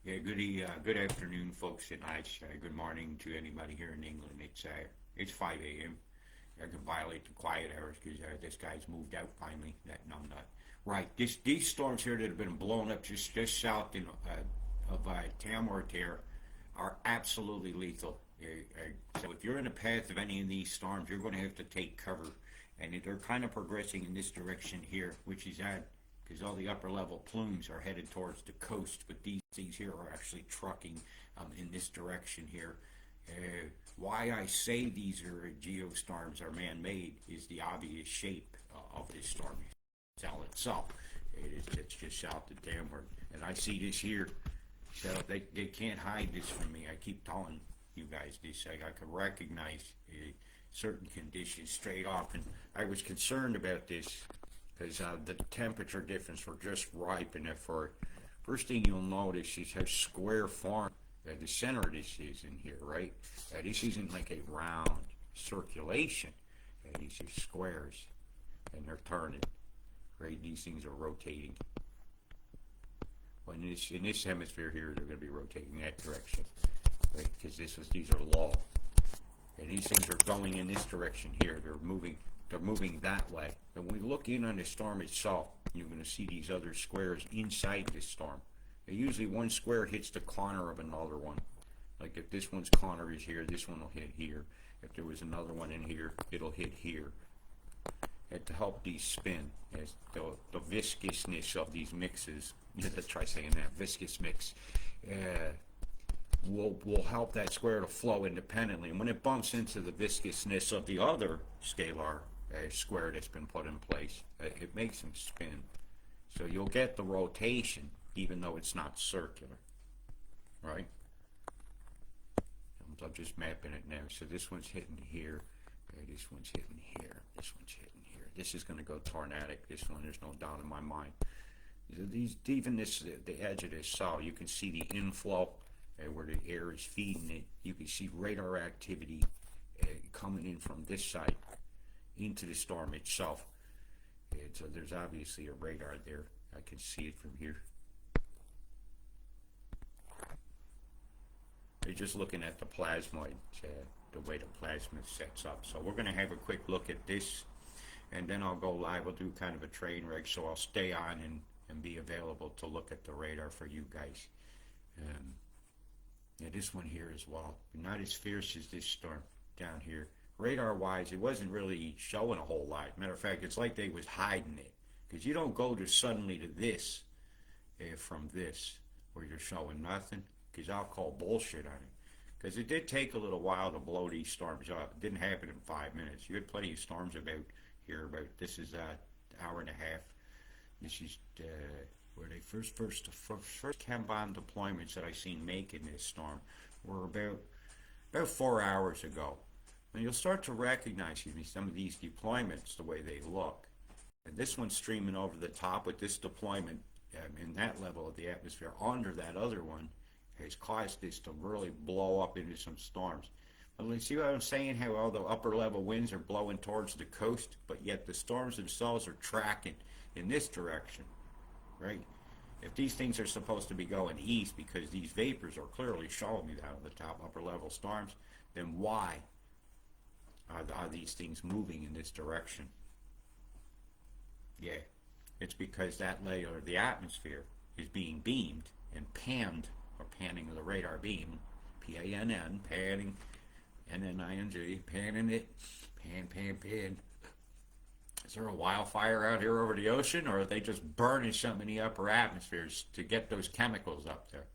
Yeah, good afternoon, folks, and good morning to anybody here in England. It's 5 a.m. I can violate the quiet hours because this guy's moved out finally. That numbnut. Right, these storms here that have been blown up just south of Tamworth here are absolutely lethal. So if you're in the path of any of these storms, you're going to have to take cover, and they're kind of progressing in this direction here, which is at because all the upper level plumes are headed towards the coast, but these things here are actually trucking in this direction here. Why I say these are geostorms are man-made is the obvious shape of this storm cell itself. It's just south of Tamworth, and I see this here, so they can't hide this from me. I keep telling you guys this. I can recognize certain conditions straight off, and I was concerned about this because the temperature difference were just ripe enough for it. First thing you'll notice is how square form the center of this is in here, right? This isn't like a round circulation. These are squares, and they're turning, right? These things are rotating. Well, in this hemisphere here, they're going to be rotating that direction, right? Because these are low, and these things are going in this direction here. They're moving that way. And when we look in on the storm itself, you're going to see these other squares inside this storm. And usually one square hits the corner of another one. Like if this one's corner is here, this one will hit here. If there was another one in here, it'll hit here. And to help these spin, as the viscousness of these mixes, let's try saying that, viscous mix, will help that square to flow independently. And when it bumps into the viscousness of the other scalar square that's been put in place, it makes them spin. So you'll get the rotation even though it's not circular, right? I'm just mapping it now. So this one's hitting here, this one's hitting here, this one's hitting here. This is going to go tornadic. This one, there's no doubt in my mind. Even the edge of this saw, you can see the inflow where the air is feeding it. You can see radar activity coming in from this side into the storm itself. And so there's obviously a radar there. I can see it from here. You're just looking at the plasmoid, the way the plasma sets up. So we're going to have a quick look at this, and then I'll go live. I'll do kind of a train wreck, so I'll stay on and be available to look at the radar for you guys. Yeah, this one here as well. Not as fierce as this storm down here. Radar-wise, it wasn't really showing a whole lot. Matter of fact, it's like they was hiding it. Because you don't go to suddenly to this from this, where you're showing nothing. Because I'll call bullshit on it. Because it did take a little while to blow these storms up. It didn't happen in 5 minutes. You had plenty of storms about here. This is an hour and a half. This is where they first chem bomb deployments that I seen make in this storm were about 4 hours ago. And you'll start to recognize some of these deployments the way they look. And this one's streaming over the top with this deployment in that level of the atmosphere under that other one has caused this to really blow up into some storms. But you see what I'm saying? How all the upper level winds are blowing towards the coast, but yet the storms themselves are tracking in this direction, right? If these things are supposed to be going east because these vapors are clearly showing me that on the top upper level storms, then why are these things moving in this direction? Yeah, it's because that layer of the atmosphere is being beamed and panned, or panning of the radar beam, P-A-N-N, panning, N-N-I-N-G, panning it, pan. Is there a wildfire out here over the ocean, or are they just burning something in the upper atmospheres to get those chemicals up there?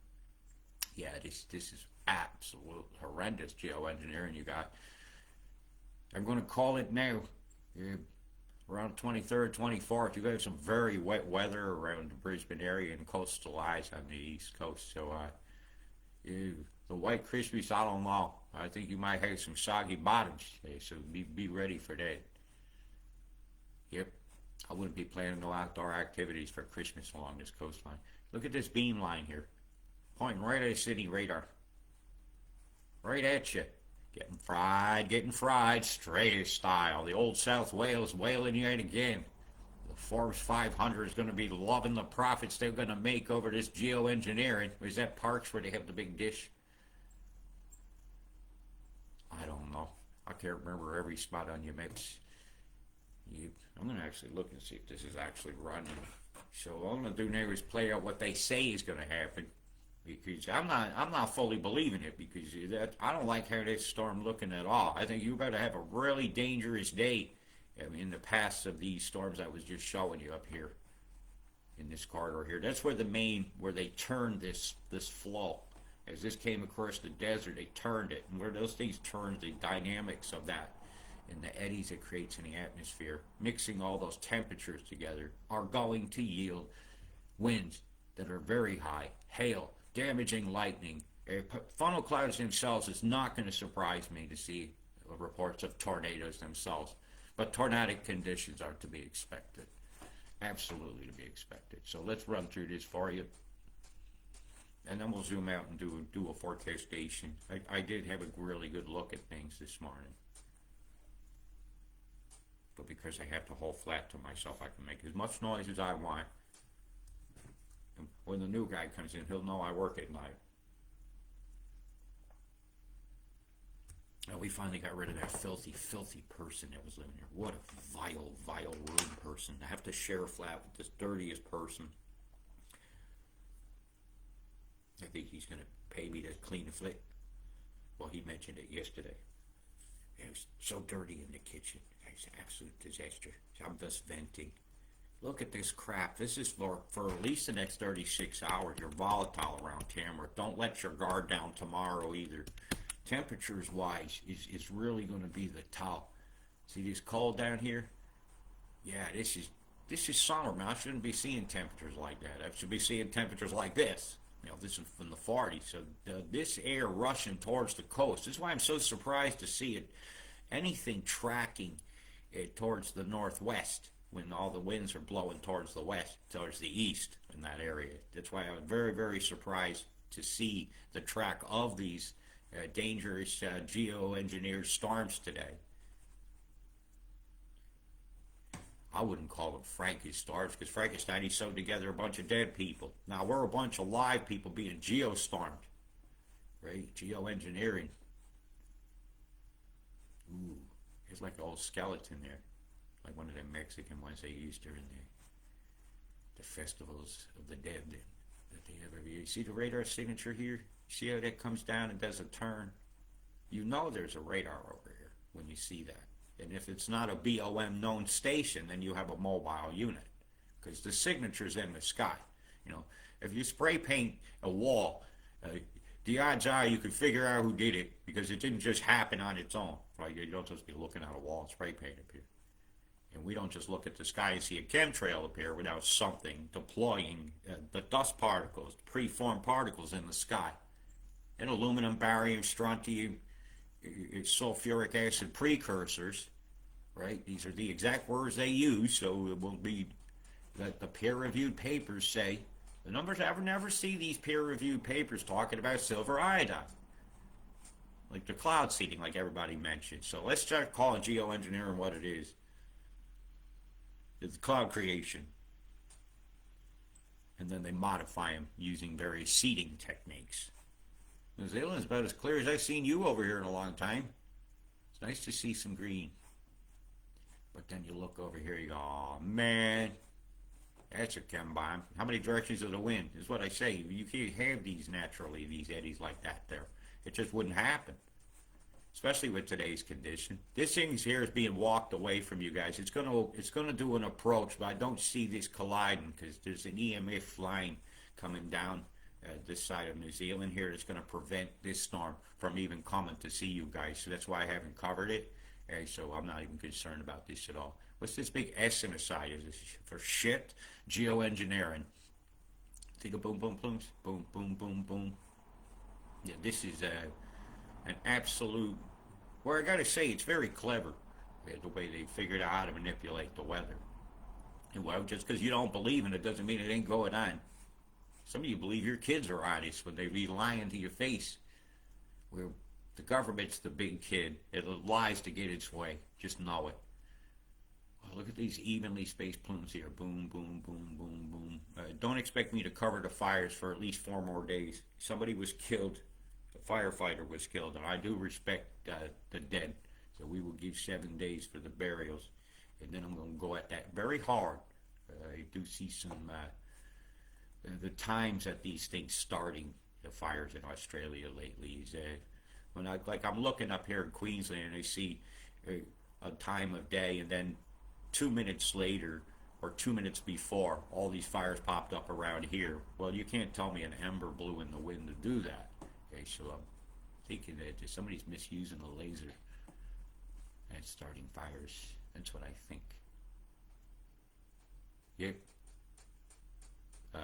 Yeah, this is absolute horrendous geoengineering you got. I'm going to call it now. Around 23rd, 24th, you got some very wet weather around the Brisbane area and coastal eyes on the east coast. So the White Christmas, I don't know. I think you might have some soggy bottoms. So be ready for that. Yep, I wouldn't be planning no outdoor activities for Christmas along this coastline. Look at this beam line here, pointing right at a city radar. Right at you. Getting fried, straight style. The old South Wales whaling yet again. Forbes 500 is going to be loving the profits they're going to make over this geoengineering. Is that Parks where they have the big dish? I don't know. I can't remember every spot on your maps. I'm going to actually look and see if this is actually running. So all I'm going to do now is play out what they say is going to happen. Because I'm not fully believing it, because I don't like how this storm looking at all. I think you better have a really dangerous day in the paths of these storms I was just showing you up here in this corridor here. That's where where they turned this flow. As this came across the desert, they turned it, and where those things turn, the dynamics of that and the eddies it creates in the atmosphere, mixing all those temperatures together, are going to yield winds that are very high, hail, damaging lightning. Funnel clouds themselves is not going to surprise me to see reports of tornadoes themselves, but tornadic conditions are to be expected, absolutely to be expected. So let's run through this for you, and then we'll zoom out and do a forecastation. I did have a really good look at things this morning, but because I have to hold flat to myself, I can make as much noise as I want. And when the new guy comes in, he'll know I work at night. We finally got rid of that filthy person that was living here. What a vile, rude person. I have to share a flat with this dirtiest person. I think he's going to pay me to clean the flat. Well, he mentioned it yesterday. It was so dirty in the kitchen. It's an absolute disaster. I'm just venting. Look at this crap. This is for at least the next 36 hours. You're volatile around Tamworth. Don't let your guard down tomorrow either. Temperatures wise is really going to be the top. See this cold down here? Yeah, this is summer, man. I shouldn't be seeing temperatures like that. I should be seeing temperatures like this. This is from the 40s. So this air rushing towards the coast. This is why I'm so surprised to see it. Anything tracking it towards the northwest when all the winds are blowing towards the west, towards the east in that area. That's why I was very, very surprised to see the track of these dangerous geoengineered storms today. I wouldn't call them Frankenstein storms, because Frankenstein, he sewed together a bunch of dead people. Now we're a bunch of live people being geostormed, right? Geoengineering. Ooh, it's like an old skeleton there, like one of the Mexican ones they used during the festivals of the dead that they have every year. You see the radar signature here? See how that comes down and does a turn? You know there's a radar over here when you see that. And if it's not a BOM known station, then you have a mobile unit, because the signature's in the sky. If you spray paint a wall, the odds are you can figure out who did it, because it didn't just happen on its own. Right? You don't just be looking at a wall and spray paint up here. And we don't just look at the sky and see a chemtrail appear without something deploying the dust particles, the preformed particles in the sky. And aluminum, barium, strontium, sulfuric acid precursors, right? These are the exact words they use, so it will be that the peer-reviewed papers say. The numbers, I never see these peer-reviewed papers talking about silver iodide, like the cloud seeding, like everybody mentioned. So let's start calling geoengineering what it is. It's cloud creation. And then they modify them using various seeding techniques. New Zealand's about as clear as I've seen you over here in a long time. It's nice to see some green. But then you look over here, you go, oh man, that's a chem bomb. How many directions of the wind is what I say. You can't have these naturally, these eddies like that there. It just wouldn't happen. Especially with today's condition. This thing here is being walked away from you guys. It's gonna do an approach, but I don't see this colliding, because there's an EMF line coming down this side of New Zealand here that's going to prevent this storm from even coming to see you guys. So that's why I haven't covered it. And so I'm not even concerned about this at all. What's this big S in the side? Is this for shit? Geoengineering. See the boom, boom, booms? Boom, boom, boom, boom. Yeah, this is an absolute... Well, I got to say, it's very clever, the way they figured out how to manipulate the weather. And well, just because you don't believe in it doesn't mean it ain't going on. Some of you believe your kids are honest when they be lying to your face. Where the government's the big kid. It lies to get its way. Just know it. Oh, look at these evenly spaced plumes here. Boom, boom, boom, boom, boom. Don't expect me to cover the fires for at least 4 more days. Somebody was killed. A firefighter was killed, and I do respect the dead. So we will give 7 days for the burials, and then I'm going to go at that very hard. I do see some the times that these things starting the fires in Australia lately is when I'm looking up here in Queensland and I see a time of day, and then 2 minutes later or 2 minutes before all these fires popped up around here. Well, you can't tell me an ember blew in the wind to do that. Okay, so I'm thinking that somebody's misusing a laser and starting fires. That's what I think. Yep.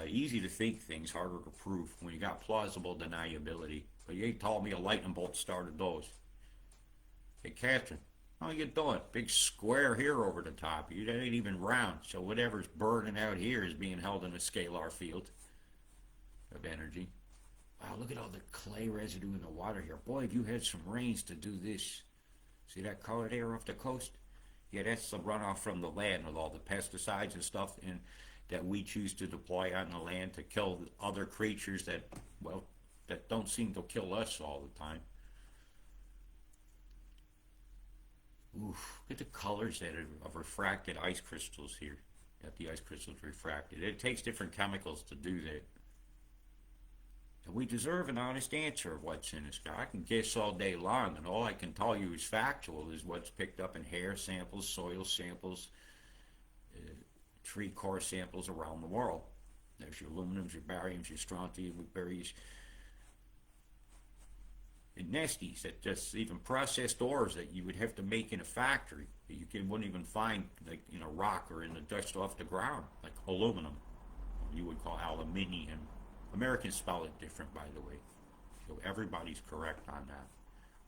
Easy to think things, harder to prove when you got plausible deniability. But you ain't told me a lightning bolt started those. Hey, Catherine, how you doing? Big square here over the top. You ain't even round, so whatever's burning out here is being held in a scalar field of energy. Wow, look at all the clay residue in the water here. Boy, if you had some rains to do this. See that color there off the coast? Yeah, that's the runoff from the land with all the pesticides and stuff and that we choose to deploy on the land to kill other creatures that, well, that don't seem to kill us all the time. Oof, look at the colors that are of refracted ice crystals here. That the ice crystals refracted. It takes different chemicals to do that. And we deserve an honest answer of what's in the sky. I can guess all day long, and all I can tell you is factual, is what's picked up in hair samples, soil samples, tree core samples around the world. There's your aluminums, your bariums, your strontium, your berries, and nesties that just even processed ores that you would have to make in a factory that you wouldn't even find like in a rock or in the dust off the ground, like aluminum. You would call aluminium. Americans spell it different, by the way. So everybody's correct on that.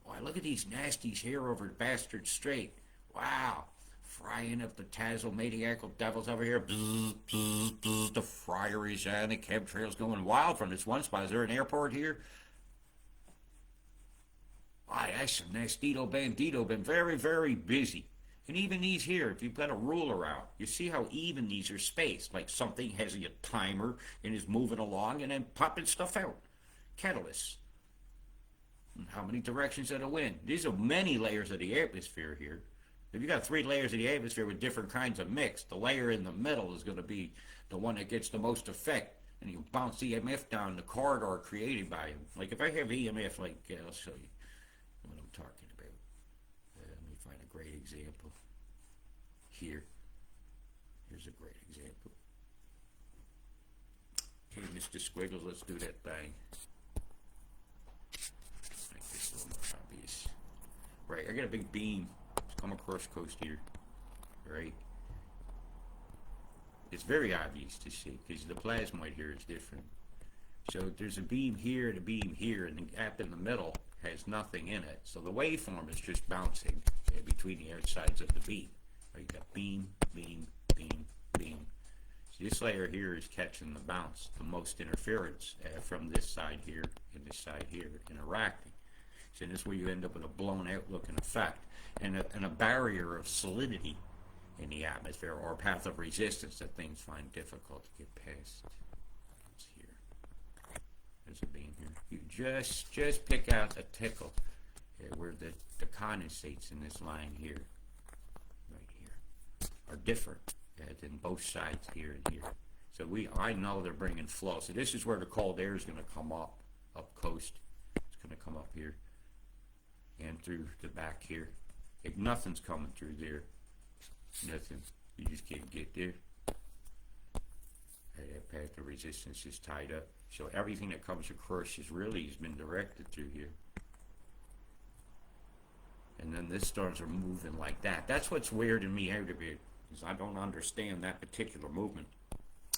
Boy, look at these nasties here over the Bastard Strait. Wow. Frying up the Tasmaniacal devils over here. Bzz, bzz, bzz. The friaries and the chemtrails going wild from this one spot. Is there an airport here? Why, that's some nastito bandito. Been very, very busy. And even these here, if you've got a ruler out, you see how even these are spaced. Like something has a timer and is moving along and then popping stuff out. Catalysts. And how many directions of the wind? These are many layers of the atmosphere here. If you got 3 layers of the atmosphere with different kinds of mix, the layer in the middle is going to be the one that gets the most effect. And you bounce EMF down the corridor created by him. Like if I have EMF, like, I'll show you what I'm talking about. Let me find a great example. Here. Here's a great example. Okay, Mr. Squiggles, let's do that bang. Make this a little more obvious. Right, I got a big beam. Come across coast here, right? It's very obvious to see because the plasmoid here is different. So there's a beam here and a beam here, and the gap in the middle has nothing in it. So the waveform is just bouncing between the outsides of the beam. Right? You got beam, beam, beam, beam. So this layer here is catching the bounce, the most interference from this side here and this side here interacting. So this is where you end up with a blown out looking effect and a barrier of solidity in the atmosphere or a path of resistance that things find difficult to get past. It's here. There's a beam here. You just pick out a tickle where the condensates in this line here, right here, are different than both sides here and here. So I know they're bringing flow. So this is where the cold air is going to come up coast. It's going to come up here and through the back here. If nothing's coming through there, nothing. You just can't get there. That path of resistance is tied up. So everything that comes across has been directed through here. And then the stars are moving like that. That's what's weirding me out of it, is I don't understand that particular movement.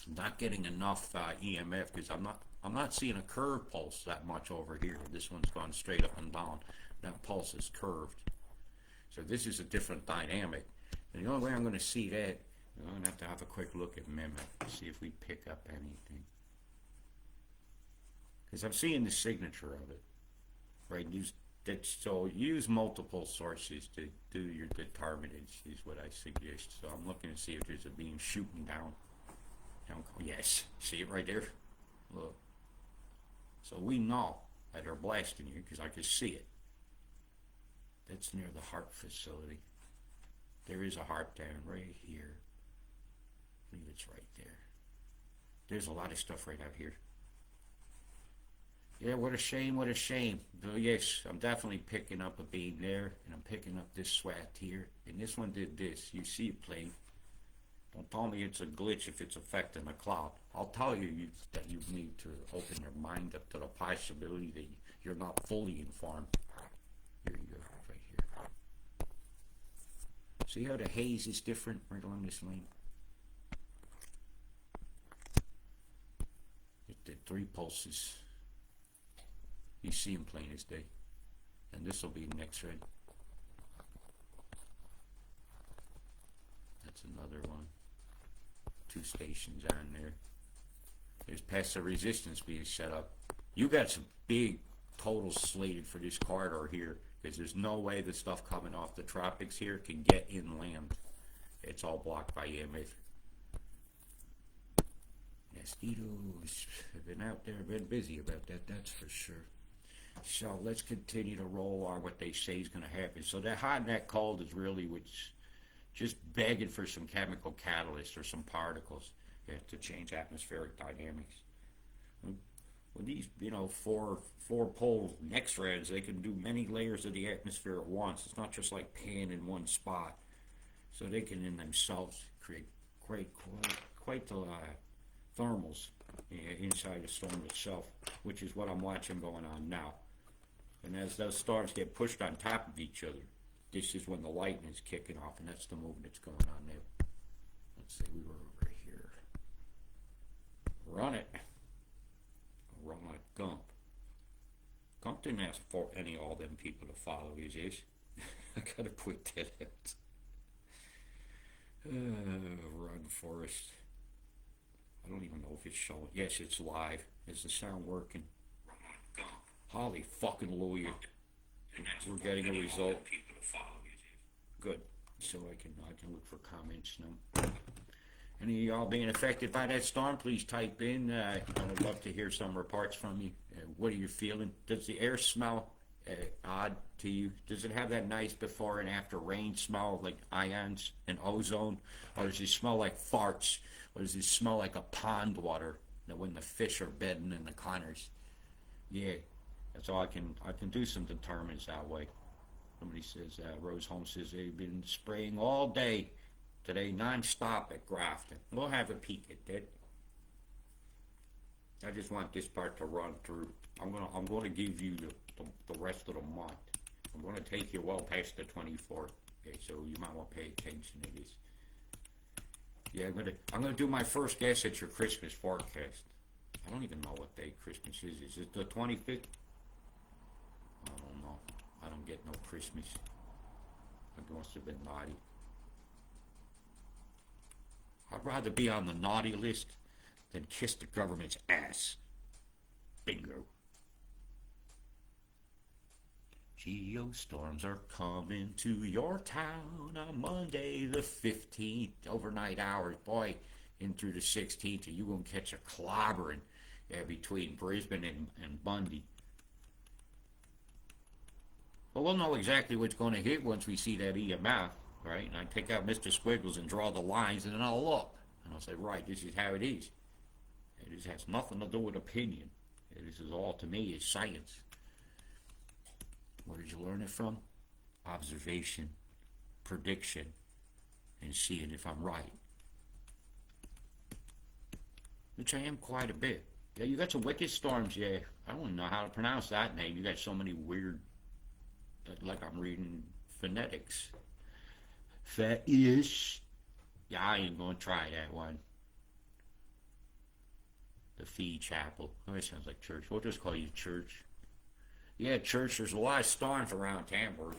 I'm not getting enough EMF because I'm not seeing a curved pulse that much over here. This one's gone straight up and down. That pulse is curved. So this is a different dynamic. And the only way I'm going to see that, I'm going to have to have a quick look at Mimic to see if we pick up anything. Because I'm seeing the signature of it. Right? So use multiple sources to do your determinants is what I suggest. So I'm looking to see if there's a beam shooting down. Yes, see it right there? Look. So we know that they're blasting you because I can see it. That's near the heart facility. There is a heart down right here. I believe it's right there. There's a lot of stuff right out here. Yeah, what a shame, what a shame. But yes, I'm definitely picking up a beam there, and I'm picking up this swat here. And this one did this. You see it playing. Don't tell me it's a glitch if it's affecting the cloud. I'll tell you that you need to open your mind up to the possibility that you're not fully informed. Here you go, right here. See how the haze is different right along this lane? It did 3 pulses. You see them plain as day. And this will be next red. That's another one. 2 stations on there. There's passive resistance being set up. You got some big totals slated for this corridor here, because there's no way the stuff coming off the tropics here can get inland. It's all blocked by EMF. Mosquitoes have been out there, been busy about that, that's for sure. So let's continue to roll on what they say is going to happen. So that hot and that cold is really what's just begging for some chemical catalyst or some particles to change atmospheric dynamics. With these, four pole next reds, they can do many layers of the atmosphere at once. It's not just like pan in one spot. So they can in themselves create quite the thermals inside the storm itself, which is what I'm watching going on now. And as those storms get pushed on top of each other, this is when the lightning is kicking off, and that's the movement that's going on there. Let's say we were over here. Run it. Run like Gump. Gump didn't ask for any all them people to follow his ish. I gotta put that out. Run, Forest. I don't even know if it's showing. Yes, it's live. Is the sound working? Holy fucking Louie. We're getting a result. Good. So I can look for comments now. Any of y'all being affected by that storm, please type in. I'd love to hear some reports from you. What are you feeling? Does the air smell odd to you? Does it have that nice before and after rain smell, like ions and ozone? Or does it smell like farts? Or does it smell like a pond water when the fish are bedding in the corners? Yeah, that's all I can do some determinants that way. Somebody says, Rose Holmes says they've been spraying all day today, non-stop at Grafton. We'll have a peek at that. I just want this part to run through. I'm gonna give you the rest of the month. I'm gonna take you well past the 24th. Okay, so you might want to pay attention to this. Yeah, I'm gonna do my first guess at your Christmas forecast. I don't even know what day Christmas is. Is it the 25th? I don't know. I don't get no Christmas. It must have been naughty. I'd rather be on the naughty list than kiss the government's ass. Bingo. Geostorms are coming to your town on Monday the 15th. Overnight hours, boy, in through the 16th, and you're going to catch a clobbering between Brisbane and Bundy. But we'll know exactly what's going to hit once we see that EMF, right? And I take out Mr. Squiggles and draw the lines, and then I'll look. And I'll say, right, this is how it is. It has nothing to do with opinion. This is all, to me, is science. Where did you learn it from? Observation, prediction, and seeing if I'm right. Which I am quite a bit. Yeah, you got some wicked storms, yeah. I don't even know how to pronounce that name. You got so many weird, like I'm reading phonetics. Fat-ish. Yeah, I ain't gonna try that one. The Fee Chapel. Oh, that sounds like church. We'll just call you church. Yeah, church, there's a lot of storms around Tamworth.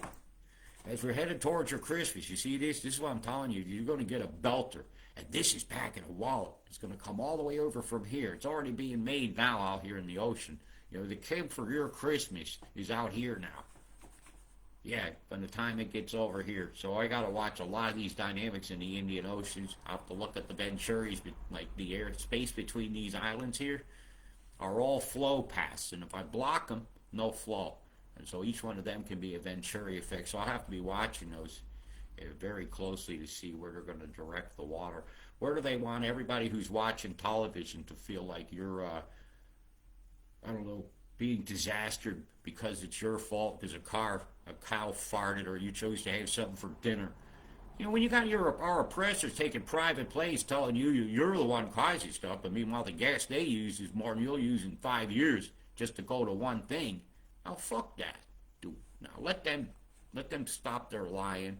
As we're headed towards your Christmas, you see this? This is what I'm telling you. You're going to get a belter. And this is packing a wallop. It's going to come all the way over from here. It's already being made now out here in the ocean. You know, the cake for your Christmas is out here now. Yeah, by the time it gets over here. So I got to watch a lot of these dynamics in the Indian Oceans. I have to look at the Venturis, like the air space between these islands here are all flow paths. And if I block them, no flow. And so each one of them can be a Venturi effect. So I'll have to be watching those very closely to see where they're going to direct the water. Where do they want everybody who's watching television to feel like you're, I don't know, being disastered because it's your fault because a cow farted or you chose to have something for dinner. You know, when you got our oppressors taking private planes telling you're the one causing stuff, but meanwhile the gas they use is more than you'll use in 5 years just to go to one thing. Now fuck that, dude. Now let them stop their lying.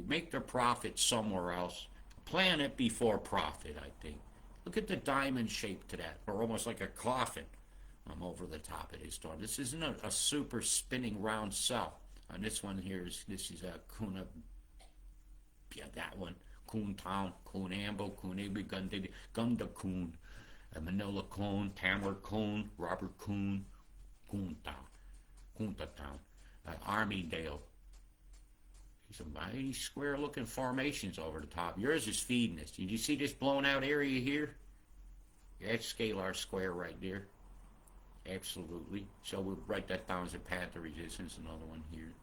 Make their profit somewhere else. Plan it before profit, I think. Look at the diamond shape to that, or almost like a coffin. I'm over the top of this storm. This isn't a super spinning round cell. And this one here this is a Kuna, yeah, that one. Coon Town, Coon Ambo, Coon Ibi, Gunda Coon, Manila Coon, Tamler Coon, Robert Coon, Coon Town, Kunta Town, Armydale. Some mighty square looking formations over the top. Yours is feeding us. Did you see this blown out area here? Yeah, that's Scalar Square right there. Absolutely. So we'll write that down as a path of resistance. Another one here.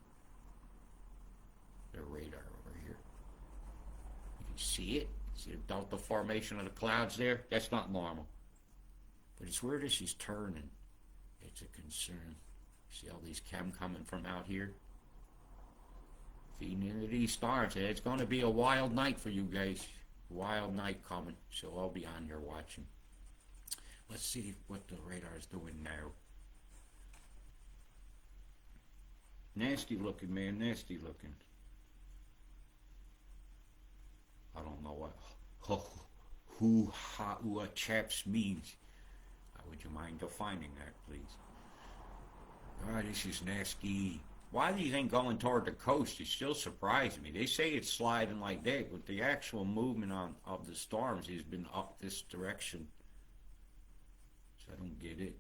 The radar over here. You can see it. See the delta formation of the clouds there? That's not normal. But it's where this is turning. It's a concern. See all these chem coming from out here? Feeding into these stars. It's going to be a wild night for you guys. Wild night coming. So I'll be on here watching. Let's see what the radar is doing now. Nasty looking, man. Nasty looking. I don't know what chaps means. Would you mind defining that, please? Alright, this is nasty. Why these ain't going toward the coast is still surprising me. They say it's sliding like that, but the actual movement of the storms has been up this direction. So I don't get it.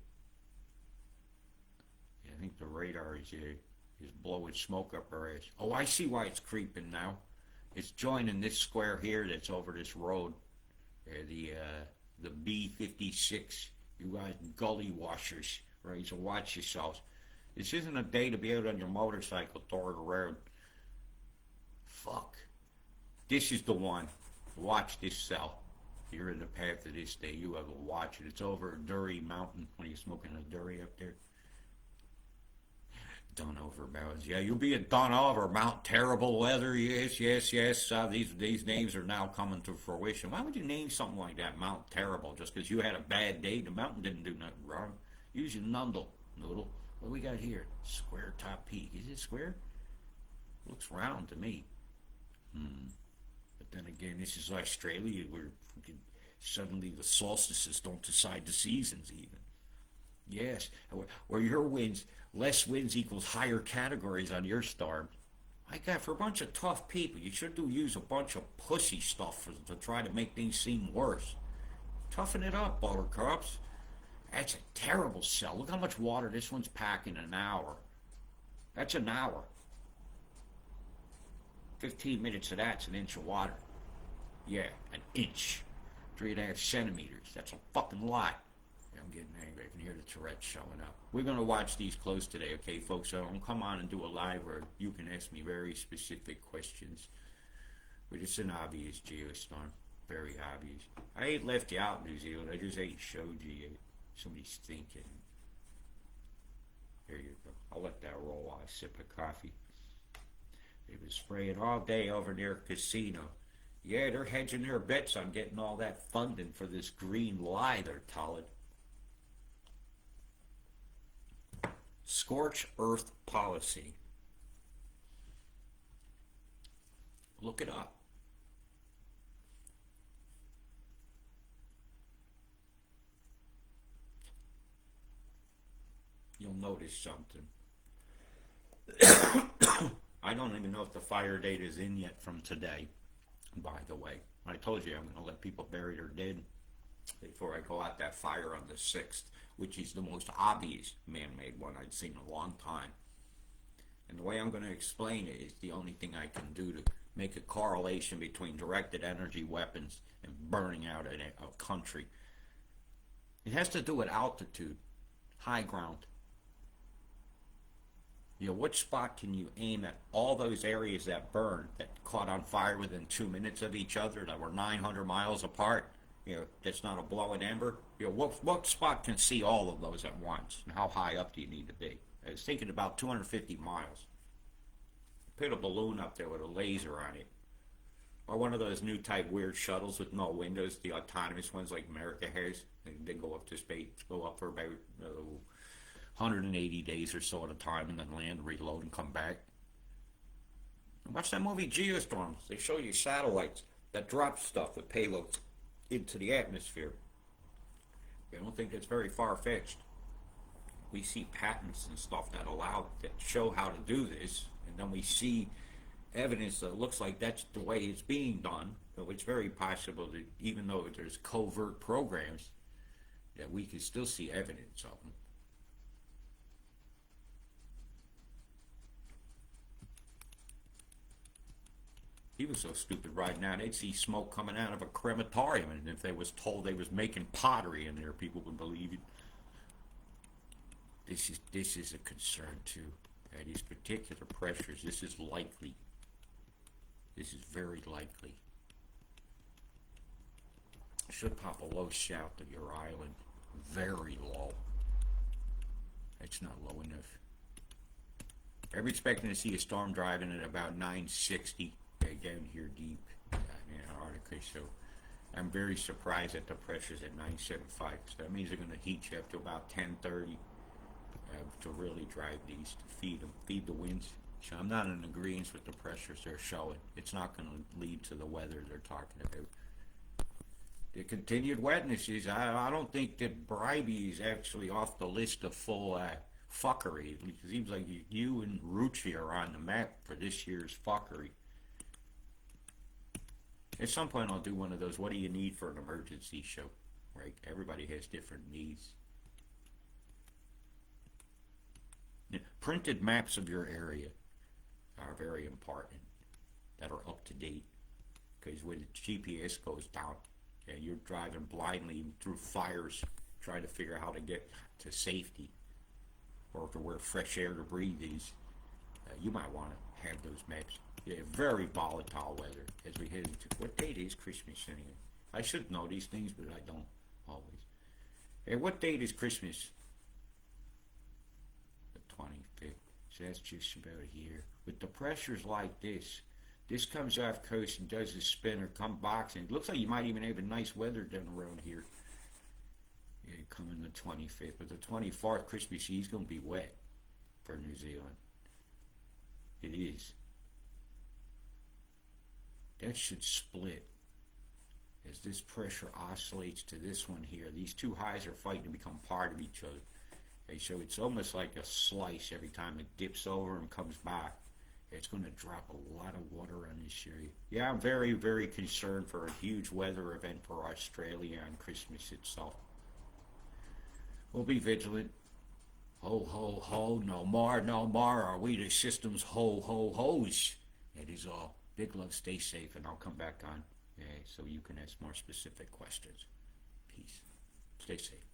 Yeah, I think the radar is blowing smoke up our ass. Oh, I see why it's creeping now. It's joining this square here that's over this road. The B56. You guys gully washers, right? So watch yourselves. This isn't a day to be out on your motorcycle toward the road. Fuck. This is the one. Watch this cell. You're in the path of this day. You have to watch it. It's over Durry Mountain when you're smoking a Durry up there. Done over mountains. Yeah, you'll be at done over Mount Terrible Weather. Yes, yes, yes. These names are now coming to fruition. Why would you name something like that Mount Terrible just because you had a bad day? The mountain didn't do nothing wrong. Use your nundle, noodle. What do we got here? Square top peak. Is it square? Looks round to me. But then again, this is Australia where suddenly the solstices don't decide the seasons even. Yes, where your winds, less winds equals higher categories on your storms. My God, for a bunch of tough people, you should use a bunch of pussy stuff to try to make things seem worse. Toughen it up, buttercups. That's a terrible cell. Look how much water this one's packing in an hour. That's an hour. 15 minutes of that's an inch of water. Yeah, an inch. 3.5 centimeters. That's a fucking lot. I'm getting angry. I can hear the Tourette showing up. We're going to watch these close today, okay, folks? So I'll come on and do a live where you can ask me very specific questions. But it's an obvious geostorm. Very obvious. I ain't left you out, New Zealand. I just ain't showed you yet. Somebody's thinking. Here you go. I'll let that roll while I sip a coffee. They've been spraying all day over near casino. Yeah, they're hedging their bets on getting all that funding for this green lie they're telling. Scorch Earth policy. Look it up. You'll notice something. I don't even know if the fire date is in yet from today, by the way. I told you I'm going to let people bury their dead before I go out that fire on the 6th, which is the most obvious man-made one I'd seen in a long time. And the way I'm going to explain it is the only thing I can do to make a correlation between directed energy weapons and burning out a country. It has to do with altitude, high ground. You know, which spot can you aim at all those areas that burned, that caught on fire within 2 minutes of each other, that were 900 miles apart? You know, that's not a blowing ember. You know, what spot can see all of those at once? And how high up do you need to be? I was thinking about 250 miles. Put a balloon up there with a laser on it. Or one of those new type weird shuttles with no windows, the autonomous ones like America has. They go up to space, go up for about 180 days or so at a time, and then land, reload, and come back. Watch that movie Geostorm. They show you satellites that drop stuff with payloads into the atmosphere. I don't think it's very far-fetched. We see patents and stuff that show how to do this, and then we see evidence that looks like that's the way it's being done. So it's very possible that even though there's covert programs, that we can still see evidence of them. He was so stupid right now, they'd see smoke coming out of a crematorium, and if they was told they was making pottery in there, people would believe it. This is a concern too. At these particular pressures, this is likely. This is very likely. Should pop a low shout to your island. Very low. It's not low enough. I'm expecting to see a storm driving at about 960 down here deep in Antarctica. So I'm very surprised that the pressure's at 975. So that means they're going to heat you up to about 1030 to really drive these, to feed the winds. So I'm not in agreement with the pressures they're showing. It's not going to lead to the weather they're talking about. The continued wetness is, I don't think that Bribey is actually off the list of full fuckery. It seems like you and Rucci are on the map for this year's fuckery. At some point I'll do one of those, what do you need for an emergency show, right? Everybody has different needs. Yeah, printed maps of your area are very important, that are up to date, because when the GPS goes down and you're driving blindly through fires trying to figure out how to get to safety or to where fresh air to breathe is, you might want to have those maps. Yeah, very volatile weather as we head into, what date is Christmas anyway? I should know these things, but I don't always. Hey, what date is Christmas? The 25th. So that's just about here. With the pressures like this comes off coast and does a spin or come boxing. It looks like you might even have a nice weather down around here. Yeah, coming the 25th. But the 24th, Christmas Eve, is going to be wet for New Zealand. It is. That should split as this pressure oscillates to this one here. These two highs are fighting to become part of each other. Okay, so it's almost like a slice every time it dips over and comes back. It's going to drop a lot of water on this area. Yeah, I'm very, very concerned for a huge weather event for Australia on Christmas itself. We'll be vigilant. Ho, ho, ho, no more, are we the system's ho, ho, ho's. That is all. Big love, stay safe, and I'll come back on so you can ask more specific questions. Peace. Stay safe.